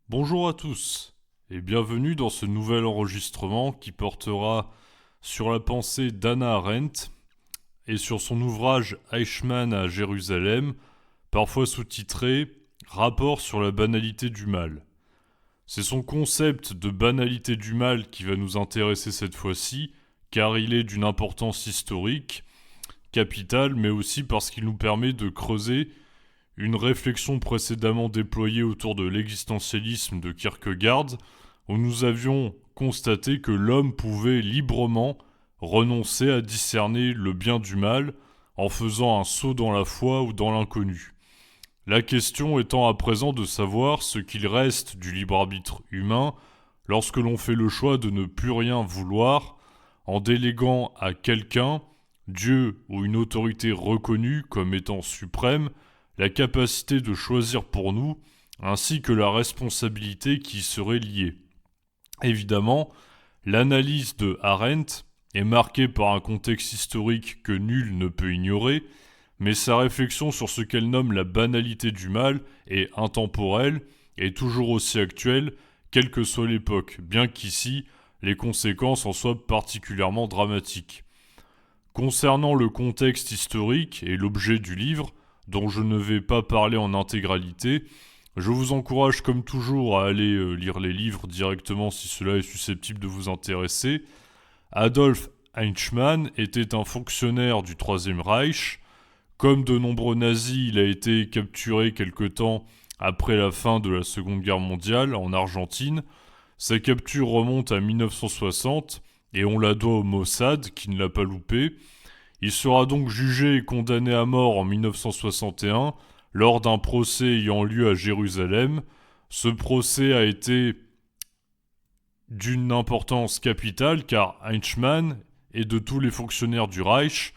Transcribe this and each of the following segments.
Bonjour à tous et bienvenue dans ce nouvel enregistrement qui portera sur la pensée d'Hannah Arendt et sur son ouvrage Eichmann à Jérusalem, parfois sous-titré Rapport sur la banalité du mal. C'est son concept de banalité du mal qui va nous intéresser cette fois-ci, car il est d'une importance historique, capitale, mais aussi parce qu'il nous permet de creuser une réflexion précédemment déployée autour de l'existentialisme de Kierkegaard, où nous avions constaté que l'homme pouvait librement renoncer à discerner le bien du mal en faisant un saut dans la foi ou dans l'inconnu. La question étant à présent de savoir ce qu'il reste du libre arbitre humain lorsque l'on fait le choix de ne plus rien vouloir en déléguant à quelqu'un, Dieu ou une autorité reconnue comme étant suprême, la capacité de choisir pour nous, ainsi que la responsabilité qui y serait liée. Évidemment, l'analyse de Arendt est marquée par un contexte historique que nul ne peut ignorer, mais sa réflexion sur ce qu'elle nomme la banalité du mal est intemporelle et toujours aussi actuelle, quelle que soit l'époque, bien qu'ici, les conséquences en soient particulièrement dramatiques. Concernant le contexte historique et l'objet du livre, dont je ne vais pas parler en intégralité, je vous encourage comme toujours à aller lire les livres directement si cela est susceptible de vous intéresser. Adolf Eichmann était un fonctionnaire du Troisième Reich. Comme de nombreux nazis, il a été capturé quelque temps après la fin de la Seconde Guerre mondiale en Argentine. Sa capture remonte à 1960 et on la doit au Mossad qui ne l'a pas loupé. Il sera donc jugé et condamné à mort en 1961 lors d'un procès ayant lieu à Jérusalem. Ce procès a été d'une importance capitale car Eichmann est de tous les fonctionnaires du Reich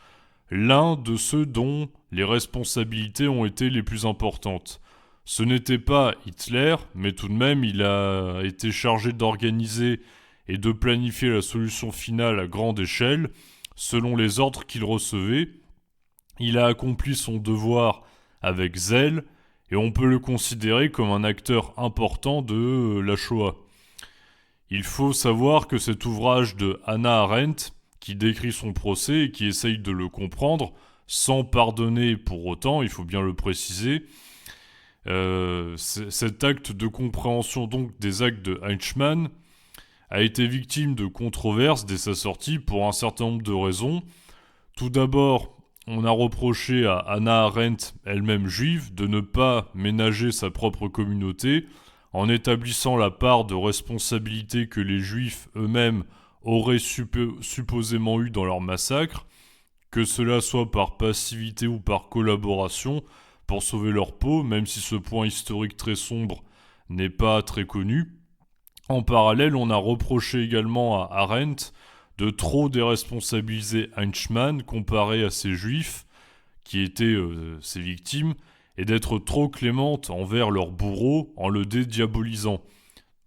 l'un de ceux dont les responsabilités ont été les plus importantes. Ce n'était pas Hitler, mais tout de même il a été chargé d'organiser et de planifier la solution finale à grande échelle, selon les ordres qu'il recevait. Il a accompli son devoir avec zèle, et on peut le considérer comme un acteur important de la Shoah. Il faut savoir que cet ouvrage de Hannah Arendt, qui décrit son procès et qui essaye de le comprendre, sans pardonner pour autant, il faut bien le préciser, cet acte de compréhension donc des actes de Eichmann a été victime de controverses dès sa sortie pour un certain nombre de raisons. Tout d'abord, on a reproché à Hannah Arendt, elle-même juive, de ne pas ménager sa propre communauté en établissant la part de responsabilité que les juifs eux-mêmes auraient supposément eue dans leur massacre, que cela soit par passivité ou par collaboration pour sauver leur peau, même si ce point historique très sombre n'est pas très connu. En parallèle, on a reproché également à Arendt de trop déresponsabiliser Eichmann comparé à ces juifs qui étaient ses victimes et d'être trop clémente envers leur bourreau en le dédiabolisant.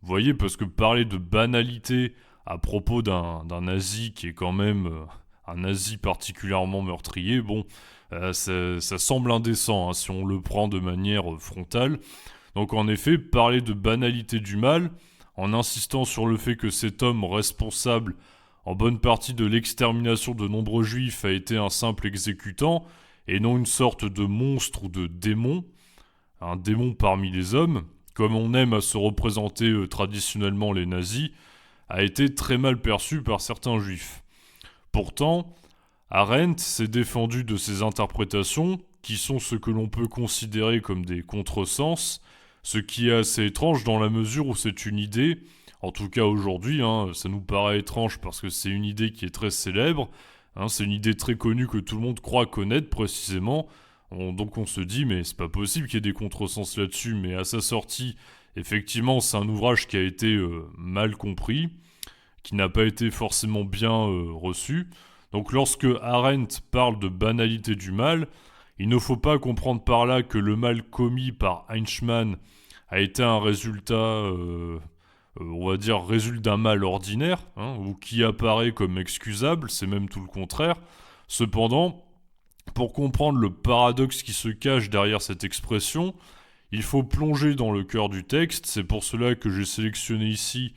Vous voyez, parce que parler de banalité à propos d'un nazi qui est quand même un nazi particulièrement meurtrier, bon, ça semble indécent hein, si on le prend de manière frontale. Donc en effet, parler de banalité du mal, en insistant sur le fait que cet homme responsable en bonne partie de l'extermination de nombreux juifs a été un simple exécutant, et non une sorte de monstre ou de démon, un démon parmi les hommes, comme on aime à se représenter traditionnellement les nazis, a été très mal perçu par certains juifs. Pourtant, Arendt s'est défendu de ces interprétations, qui sont ce que l'on peut considérer comme des contresens, ce qui est assez étrange dans la mesure où c'est une idée, en tout cas aujourd'hui, hein, ça nous paraît étrange parce que c'est une idée qui est très célèbre, hein, c'est une idée très connue que tout le monde croit connaître précisément, donc on se dit mais c'est pas possible qu'il y ait des contresens là-dessus, mais à sa sortie, effectivement c'est un ouvrage qui a été mal compris, qui n'a pas été forcément bien reçu. Donc lorsque Arendt parle de banalité du mal, il ne faut pas comprendre par là que le mal commis par Eichmann a été un résultat, on va dire, résulte d'un mal ordinaire, hein, ou qui apparaît comme excusable, c'est même tout le contraire. Cependant, pour comprendre le paradoxe qui se cache derrière cette expression, Il faut plonger dans le cœur du texte, c'est pour cela que j'ai sélectionné ici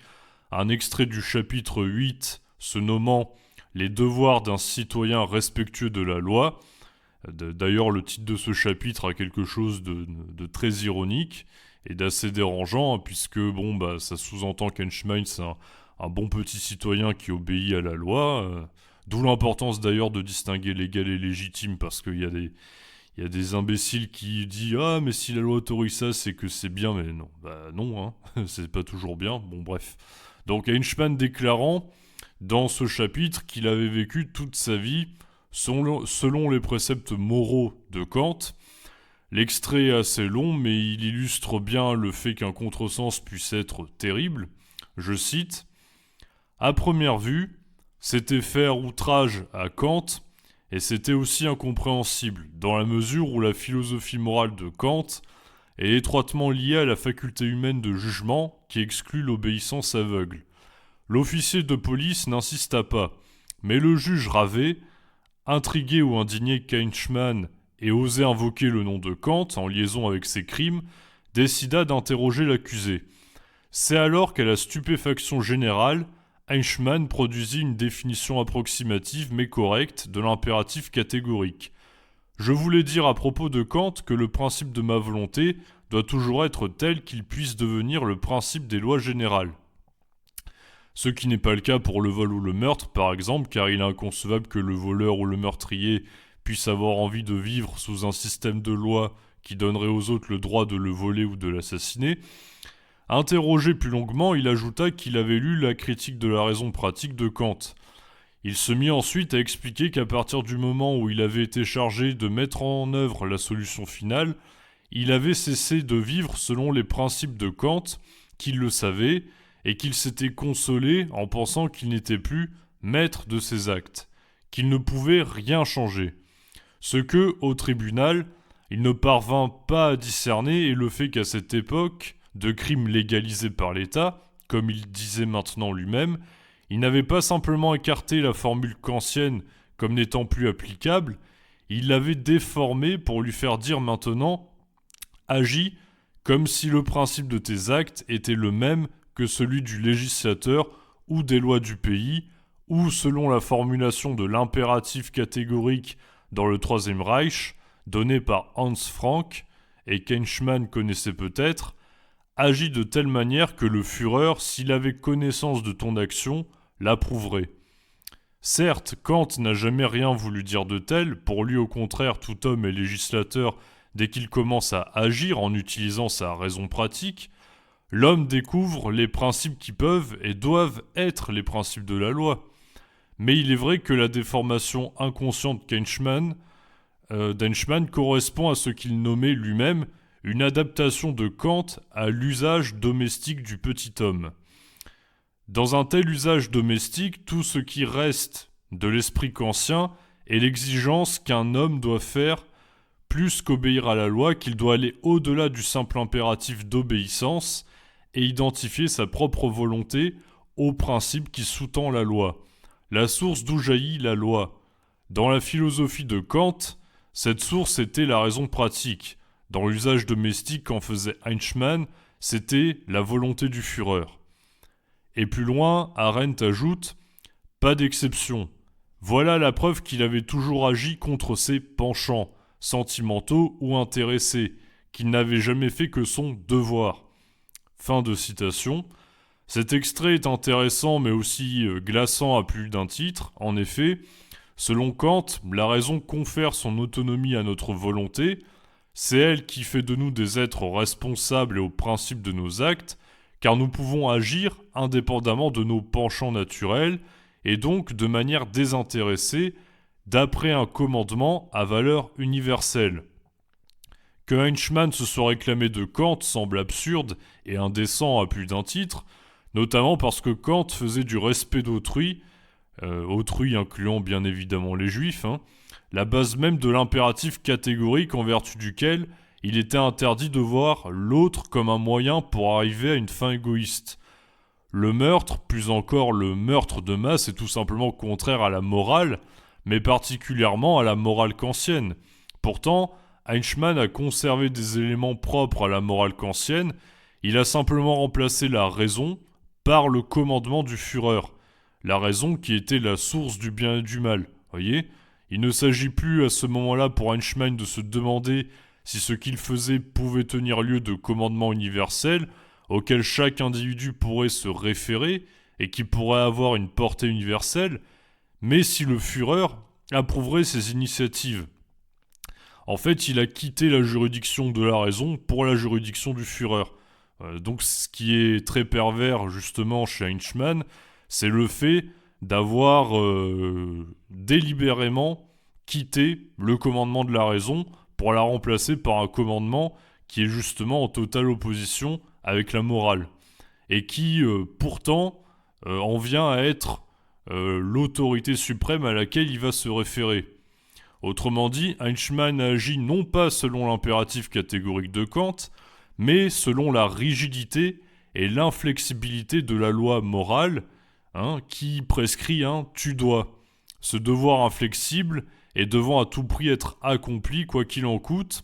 un extrait du chapitre 8 se nommant « Les devoirs d'un citoyen respectueux de la loi ». D'ailleurs, le titre de ce chapitre a quelque chose de très ironique et d'assez dérangeant, puisque ça sous-entend qu'Einstein, c'est un bon petit citoyen qui obéit à la loi, d'où l'importance d'ailleurs de distinguer légal et légitime, parce qu'il y a des imbéciles qui disent « Ah, mais si la loi autorise ça, c'est que c'est bien », mais non, non, c'est pas toujours bien, bon bref. Donc Eichmann déclarant dans ce chapitre qu'il avait vécu toute sa vie selon les préceptes moraux de Kant. L'extrait est assez long, mais il illustre bien le fait qu'un contresens puisse être terrible. Je cite « À première vue, c'était faire outrage à Kant, et c'était aussi incompréhensible, dans la mesure où la philosophie morale de Kant est étroitement liée à la faculté humaine de jugement qui exclut l'obéissance aveugle. L'officier de police n'insista pas, mais le juge Ravet, intrigué ou indigné qu'Eichmann ait osé invoquer le nom de Kant en liaison avec ses crimes, décida d'interroger l'accusé. C'est alors qu'à la stupéfaction générale, Eichmann produisit une définition approximative mais correcte de l'impératif catégorique. Je voulais dire à propos de Kant que le principe de ma volonté doit toujours être tel qu'il puisse devenir le principe des lois générales. Ce qui n'est pas le cas pour le vol ou le meurtre, par exemple, car il est inconcevable que le voleur ou le meurtrier puisse avoir envie de vivre sous un système de loi qui donnerait aux autres le droit de le voler ou de l'assassiner. Interrogé plus longuement, il ajouta qu'il avait lu la critique de la raison pratique de Kant. Il se mit ensuite à expliquer qu'à partir du moment où il avait été chargé de mettre en œuvre la solution finale, il avait cessé de vivre selon les principes de Kant, qu'il le savait, et qu'il s'était consolé en pensant qu'il n'était plus maître de ses actes, qu'il ne pouvait rien changer. Ce que, au tribunal, il ne parvint pas à discerner est le fait qu'à cette époque de crimes légalisés par l'État, comme il disait maintenant lui-même, il n'avait pas simplement écarté la formule kantienne comme n'étant plus applicable, il l'avait déformée pour lui faire dire maintenant « agis comme si le principe de tes actes était le même que celui du législateur ou des lois du pays, ou selon la formulation de l'impératif catégorique dans le Troisième Reich, donné par Hans Frank, et qu'Eichmann connaissait peut-être, agis de telle manière que le Führer, s'il avait connaissance de ton action, l'approuverait. Certes, Kant n'a jamais rien voulu dire de tel, pour lui au contraire tout homme est législateur dès qu'il commence à agir en utilisant sa raison pratique. L'homme découvre les principes qui peuvent et doivent être les principes de la loi. Mais il est vrai que la déformation inconsciente d'Eichmann correspond à ce qu'il nommait lui-même une adaptation de Kant à l'usage domestique du petit homme. Dans un tel usage domestique, tout ce qui reste de l'esprit kantien est l'exigence qu'un homme doit faire plus qu'obéir à la loi, qu'il doit aller au-delà du simple impératif d'obéissance et identifier sa propre volonté au principe qui sous-tend la loi, la source d'où jaillit la loi. Dans la philosophie de Kant, cette source était la raison pratique. Dans l'usage domestique qu'en faisait Eichmann, c'était la volonté du Führer. Et plus loin, Arendt ajoute « Pas d'exception. Voilà la preuve qu'il avait toujours agi contre ses penchants, sentimentaux ou intéressés, qu'il n'avait jamais fait que son devoir. » Fin de citation. Cet extrait est intéressant mais aussi glaçant à plus d'un titre. En effet, selon Kant, la raison confère son autonomie à notre volonté. C'est elle qui fait de nous des êtres responsables et au principe de nos actes, car nous pouvons agir indépendamment de nos penchants naturels et donc de manière désintéressée, d'après un commandement à valeur universelle. Que Eichmann se soit réclamé de Kant semble absurde et indécent à plus d'un titre, notamment parce que Kant faisait du respect d'autrui, autrui incluant bien évidemment les juifs, la base même de l'impératif catégorique en vertu duquel il était interdit de voir l'autre comme un moyen pour arriver à une fin égoïste. Le meurtre, plus encore le meurtre de masse, est tout simplement contraire à la morale, mais particulièrement à la morale kantienne. Pourtant, Eichmann a conservé des éléments propres à la morale kantienne, il a simplement remplacé la raison par le commandement du Führer. La raison qui était la source du bien et du mal. Voyez ? Il ne s'agit plus à ce moment-là pour Eichmann de se demander si ce qu'il faisait pouvait tenir lieu de commandement universel auquel chaque individu pourrait se référer et qui pourrait avoir une portée universelle, mais si le Führer approuverait ces initiatives. En fait, il a quitté la juridiction de la raison pour la juridiction du Führer. Donc ce qui est très pervers justement chez Eichmann, c'est le fait d'avoir délibérément quitté le commandement de la raison pour la remplacer par un commandement qui est justement en totale opposition avec la morale et qui pourtant en vient à être l'autorité suprême à laquelle il va se référer. Autrement dit, Eichmann agit non pas selon l'impératif catégorique de Kant, mais selon la rigidité et l'inflexibilité de la loi morale, qui prescrit un « tu dois ». Ce devoir inflexible et devant à tout prix être accompli, quoi qu'il en coûte,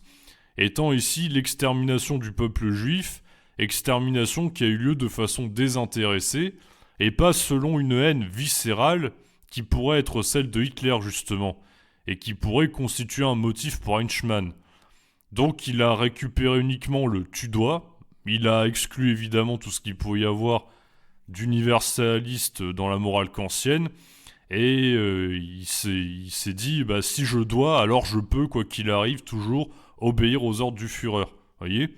étant ici l'extermination du peuple juif, extermination qui a eu lieu de façon désintéressée, et pas selon une haine viscérale qui pourrait être celle de Hitler justement, et qui pourrait constituer un motif pour Eichmann. Donc il a récupéré uniquement le « tu dois », il a exclu évidemment tout ce qu'il pouvait y avoir d'universaliste dans la morale kantienne, et il s'est dit si je dois, alors je peux, quoi qu'il arrive, toujours obéir aux ordres du Führer. Voyez ?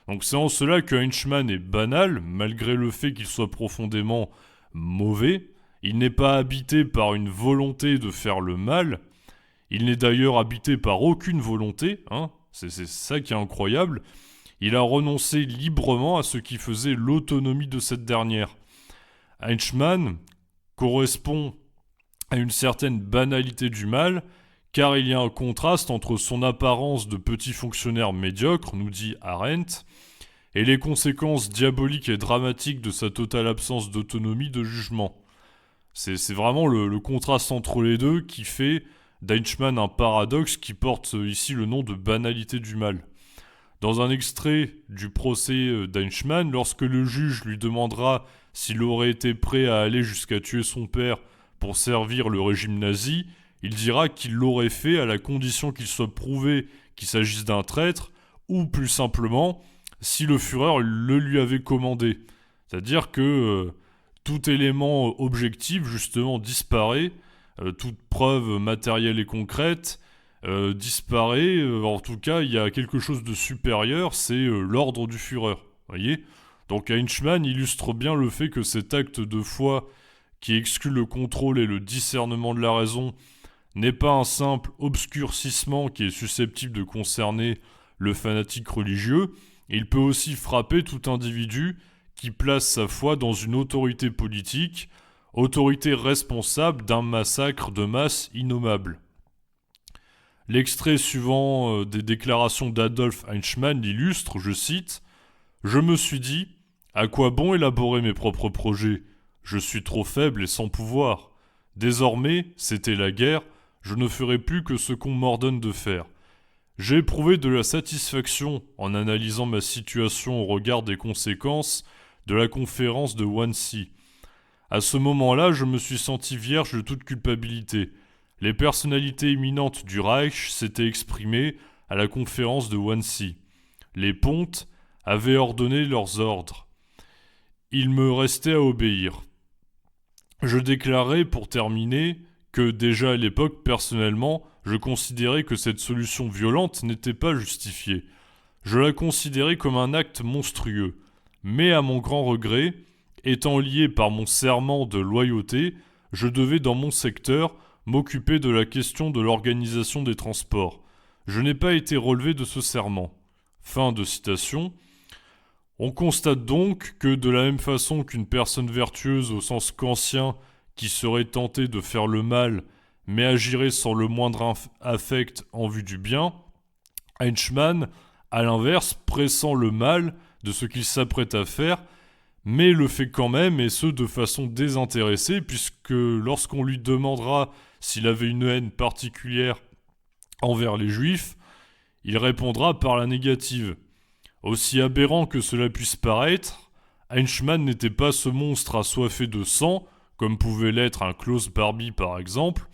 Donc c'est en cela que Eichmann est banal, malgré le fait qu'il soit profondément mauvais. Il n'est pas habité par une volonté de faire le mal. Il n'est d'ailleurs habité par aucune volonté. C'est ça qui est incroyable. Il a renoncé librement à ce qui faisait l'autonomie de cette dernière. Eichmann correspond à une certaine banalité du mal, car il y a un contraste entre son apparence de petit fonctionnaire médiocre, nous dit Arendt, et les conséquences diaboliques et dramatiques de sa totale absence d'autonomie de jugement. C'est vraiment le contraste entre les deux qui fait d'Eichmann un paradoxe qui porte ici le nom de banalité du mal. Dans un extrait du procès d'Eichmann, lorsque le juge lui demandera s'il aurait été prêt à aller jusqu'à tuer son père pour servir le régime nazi, il dira qu'il l'aurait fait à la condition qu'il soit prouvé qu'il s'agisse d'un traître, ou plus simplement, si le Führer le lui avait commandé. C'est-à-dire que tout élément objectif, justement, disparaît, toute preuve matérielle et concrète disparaît. En tout cas, il y a quelque chose de supérieur, c'est l'ordre du Führer. Voyez ? Donc Eichmann illustre bien le fait que cet acte de foi qui exclut le contrôle et le discernement de la raison n'est pas un simple obscurcissement qui est susceptible de concerner le fanatique religieux, il peut aussi frapper tout individu qui place sa foi dans une autorité politique, autorité responsable d'un massacre de masse innommable. L'extrait suivant des déclarations d'Adolf Eichmann l'illustre, je cite « Je me suis dit, à quoi bon élaborer mes propres projets ? Je suis trop faible et sans pouvoir. Désormais, c'était la guerre, je ne ferai plus que ce qu'on m'ordonne de faire. J'ai éprouvé de la satisfaction en analysant ma situation au regard des conséquences de la conférence de Wannsee. À ce moment-là, je me suis senti vierge de toute culpabilité. Les personnalités éminentes du Reich s'étaient exprimées à la conférence de Wannsee. Les pontes avaient ordonné leurs ordres. Il me restait à obéir. Je déclarais, pour terminer, que déjà à l'époque, personnellement, je considérais que cette solution violente n'était pas justifiée. Je la considérais comme un acte monstrueux. Mais à mon grand regret, étant lié par mon serment de loyauté, je devais dans mon secteur m'occuper de la question de l'organisation des transports. Je n'ai pas été relevé de ce serment. » Fin de citation. On constate donc que de la même façon qu'une personne vertueuse au sens kantien qui serait tentée de faire le mal mais agirait sans le moindre affect en vue du bien, Eichmann, à l'inverse, pressent le mal de ce qu'il s'apprête à faire, mais le fait quand même, et ce de façon désintéressée, puisque lorsqu'on lui demandera s'il avait une haine particulière envers les juifs, il répondra par la négative. Aussi aberrant que cela puisse paraître, Eichmann n'était pas ce monstre assoiffé de sang, comme pouvait l'être un Klaus Barbie par exemple.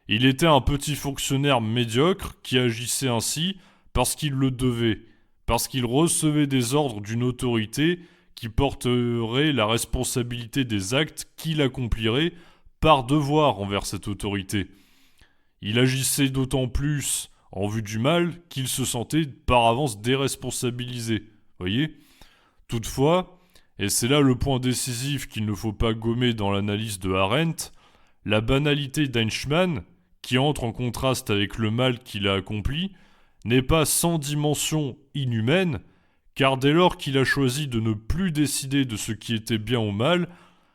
Il était un petit fonctionnaire médiocre qui agissait ainsi parce qu'il le devait, parce qu'il recevait des ordres d'une autorité qui porterait la responsabilité des actes qu'il accomplirait par devoir envers cette autorité. Il agissait d'autant plus en vue du mal qu'il se sentait par avance déresponsabilisé. Voyez ? Toutefois, et c'est là le point décisif qu'il ne faut pas gommer dans l'analyse de Arendt, la banalité d'Eichmann, qui entre en contraste avec le mal qu'il a accompli, n'est pas sans dimension inhumaine, car dès lors qu'il a choisi de ne plus décider de ce qui était bien ou mal,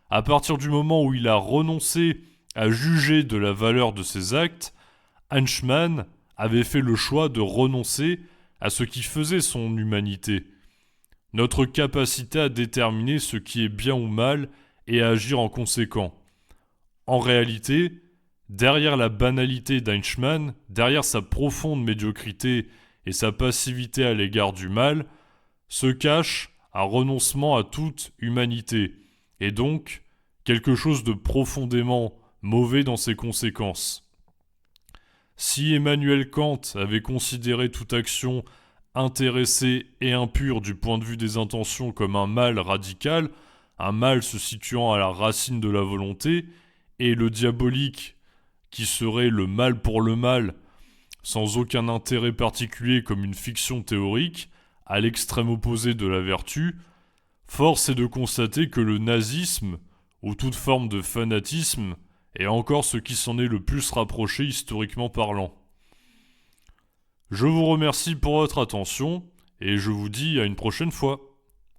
à partir du moment où il a renoncé à juger de la valeur de ses actes, Eichmann avait fait le choix de renoncer à ce qui faisait son humanité. Notre capacité à déterminer ce qui est bien ou mal et à agir en conséquent. En réalité, derrière la banalité d'Eichmann, derrière sa profonde médiocrité et sa passivité à l'égard du mal, se cache un renoncement à toute humanité, et donc quelque chose de profondément mauvais dans ses conséquences. Si Emmanuel Kant avait considéré toute action intéressée et impure du point de vue des intentions comme un mal radical, un mal se situant à la racine de la volonté, et le diabolique qui serait le mal pour le mal, sans aucun intérêt particulier comme une fiction théorique, à l'extrême opposé de la vertu, force est de constater que le nazisme, ou toute forme de fanatisme, est encore ce qui s'en est le plus rapproché historiquement parlant. Je vous remercie pour votre attention, et je vous dis à une prochaine fois.